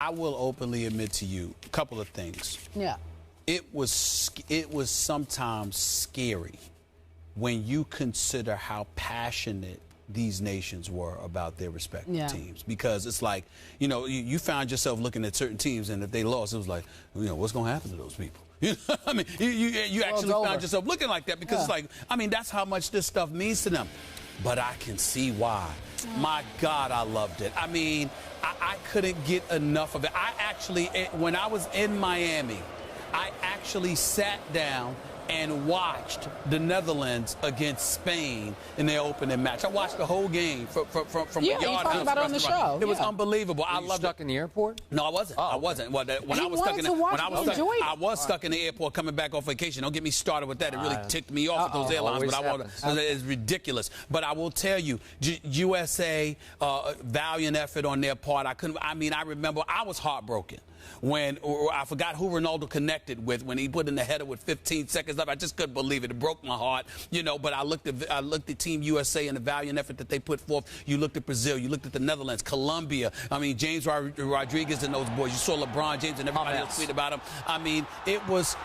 I will openly admit to you a couple of things. Yeah. It was sometimes scary when you consider how passionate these nations were about their respective teams, because it's like, you found yourself looking at certain teams, and if they lost, it was like, what's going to happen to those people? I mean, you actually found yourself looking like that, because it's like, I mean, that's how much this stuff means to them. But I can see why. My God, I loved it. I mean, I couldn't get enough of it. I actually, when I was in Miami, I actually sat down and watched the Netherlands against Spain in their opening match. I watched the whole game from a yard you talked about it on the show. It was unbelievable. I loved stuck in the airport? No, I wasn't. I wasn't. Well, I was stuck in the airport coming back off vacation. Don't get me started with that. It really ticked me off with those airlines. But it's ridiculous. But I will tell you, USA, valiant effort on their part. I remember I was heartbroken when I forgot who Ronaldo connected with when he put in the header with 15 seconds left. I just couldn't believe it. It broke my heart, But I looked at Team USA and the valiant effort that they put forth. You looked at Brazil. You looked at the Netherlands, Colombia. I mean, James Rodriguez and those boys. You saw LeBron James and everybody else tweet about him. I mean, it was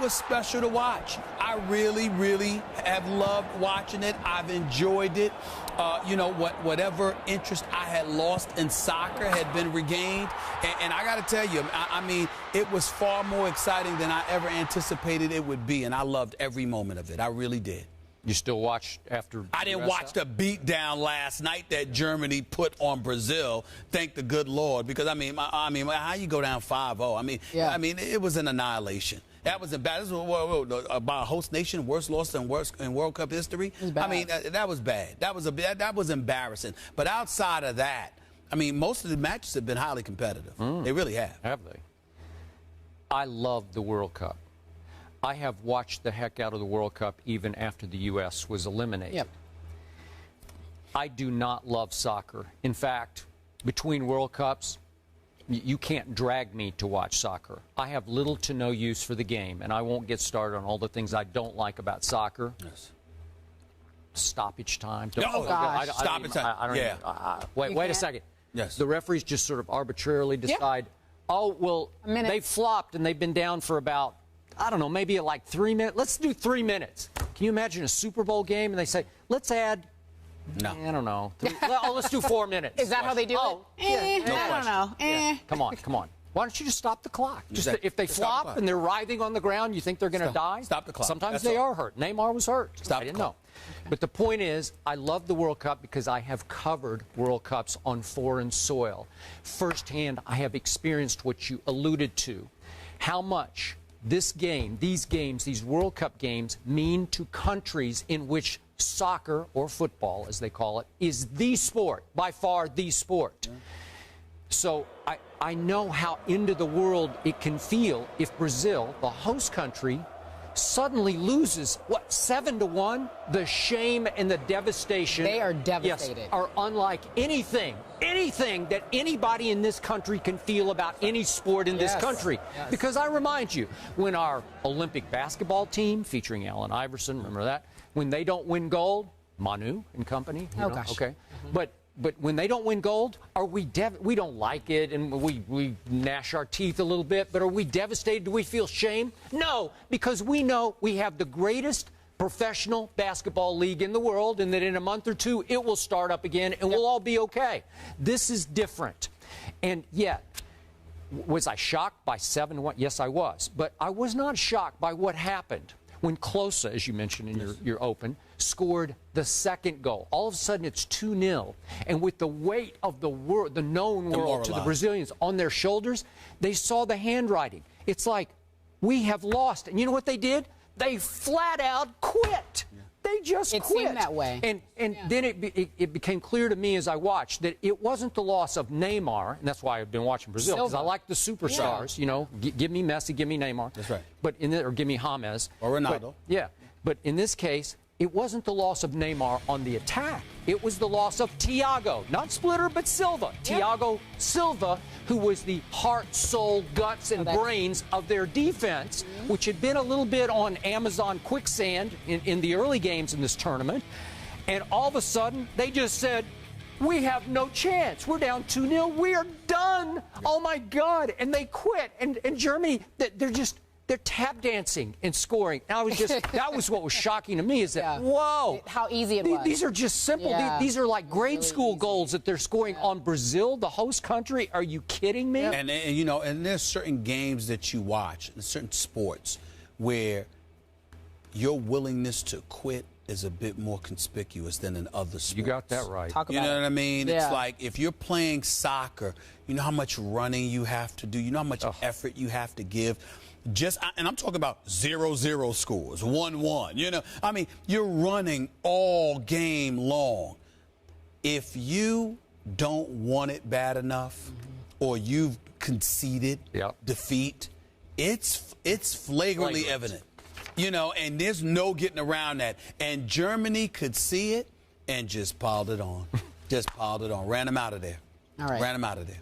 special to watch. I really, really have loved watching it. I've enjoyed it. Whatever interest I had lost in soccer had been regained. And I got to tell you, I mean, it was far more exciting than I ever anticipated it would be. And I loved every moment of it. I really did. You still watched after? I didn't watch the beatdown last night that Germany put on Brazil. Thank the good Lord, because I mean, how you go down 5-0? I mean, it was an annihilation. That was bad. This was about a host nation, worst loss in World Cup history. I mean, that was bad. That was embarrassing. But outside of that, I mean, most of the matches have been highly competitive. They really have. Have they? I love the World Cup. I have watched the heck out of the World Cup even after the U.S. was eliminated. Yep. I do not love soccer. In fact, between World Cups, you can't drag me to watch soccer. I have little to no use for the game, and I won't get started on all the things I don't like about soccer. Yes. Stoppage time. Stoppage time. Wait a second. Yes. The referees just sort of arbitrarily decide, they flopped and they've been down for about, I don't know, maybe like 3 minutes. Let's do 3 minutes. Can you imagine a Super Bowl game and they say, let's add, I don't know, let's do 4 minutes. Is that how they do it? No I don't know. Yeah. Come on. Why don't you just stop the clock? If they flop and they're writhing on the ground, you think they're going to die? Stop the clock. Sometimes they are hurt. Neymar was hurt. I didn't know. But the point is, I love the World Cup because I have covered World Cups on foreign soil. Firsthand, I have experienced what you alluded to, how much these World Cup games mean to countries in which soccer, or football as they call it, is the sport, by far the sport. Yeah. So I know how into the world it can feel if Brazil, the host country, suddenly loses, 7-1? The shame and the devastation. They are devastated. Yes, are unlike anything that anybody in this country can feel about any sport in this country. Yes. Because I remind you, when our Olympic basketball team, featuring Allen Iverson, remember that? When they don't win gold, Manu and company. Gosh. Okay. But when they don't win gold, are we we don't like it and we gnash our teeth a little bit, but are we devastated? Do we feel shame? No, because we know we have the greatest professional basketball league in the world, and that in a month or two it will start up again and we'll all be okay. This is different. And yet, was I shocked by 7-1? Yes, I was. But I was not shocked by what happened when Klose, as you mentioned in your open, scored the second goal. All of a sudden, it's 2-0. And with the weight of the known world to the Brazilians on their shoulders, they saw the handwriting. It's like, we have lost. And you know what they did? They flat out quit. Yeah. They just quit. It seemed that way. And then it became clear to me as I watched that it wasn't the loss of Neymar, and that's why I've been watching Brazil, because I like the superstars. Give me Messi, give me Neymar. That's right. But or give me James. Or Ronaldo. But in this case, it wasn't the loss of Neymar on the attack. It was the loss of Thiago, not Splitter, but Silva. Yeah. Thiago Silva, who was the heart, soul, guts, and brains of their defense, which had been a little bit on Amazon quicksand in the early games in this tournament. And all of a sudden, they just said, we have no chance. We're down 2-0. We are done. Oh, my God. And they quit. And Germany, they're tap dancing and scoring. And I was that was what was shocking to me is that, whoa. How easy it was. These are just simple. Yeah. These are like grade really school easy. goals that they're scoring on Brazil, the host country. Are you kidding me? And you know, and there's certain games that you watch, certain sports, where your willingness to quit is a bit more conspicuous than in other sports. You got that right. Talk about You know what I mean? Yeah. It's like if you're playing soccer, you know how much running you have to do. You know how much effort you have to give. And I'm talking about 0-0 scores, 1-1. You know, I mean, you're running all game long. If you don't want it bad enough, or you've conceded defeat, it's flagrantly evident. You know, and there's no getting around that. And Germany could see it and just piled it on. Just piled it on. Ran them out of there. All right. Ran them out of there.